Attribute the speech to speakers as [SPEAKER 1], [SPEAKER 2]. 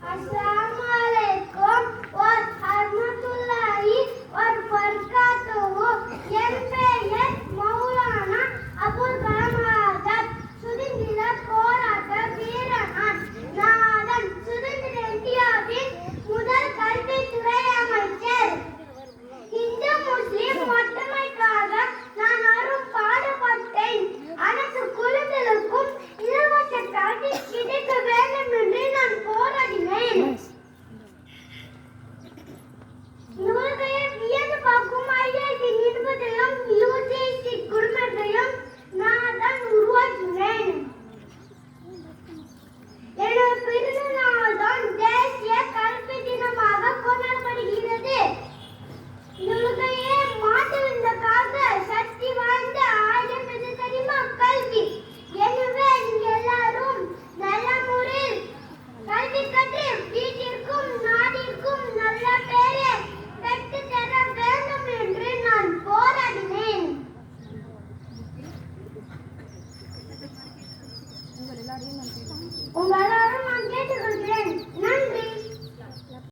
[SPEAKER 1] अस्सलामुअलैकुम व रहमतुल्लाहि व बरकातुहू. என் பெயர் மௌலானா அபுல் கலாம் ஆசாத். சுதந்திர போராட்ட வீரனான். நாதன் சுதந்திர இந்தியாவின் முதல் கல்வித்துறை அமைச்சர். இந்து முஸ்லிம் ஒற்றுமைக்காக நான் அரும் பாடுபட்டேன். அனைத்து குழந்தைகளுக்கும் இலவச கல்வி கிடைக்க வேண்டும் என்று நான் போராடினேன். நூல்களை வியந்து பார்க்கும் ஐஐடி நிறுவனத்தையும் யுஜிசி குழுமத்தையும் நான் தான் உருவாக்கினேன். எனது பிறந்த நாள் தான் தேசிய கல்வி தினமாக கொண்டாடப்படுகிறது. நூல்கையே மாற்றுவதற்காக சக்தி வாய்ந்த ஆயுதம் எது தெரியுமா? கல்வி. எனவே நீங்க எல்லாரும் நல்ல முறையில் கல்வி கற்று வீட்டிற்கும் நாட்டிற்கும் நல்ல பெயரை பெற்றுத் தர வேண்டும் என்று நான் போராடினேன். உங்கள் எல்லாரும் நான் கேட்டுக்கொள்கிறேன்.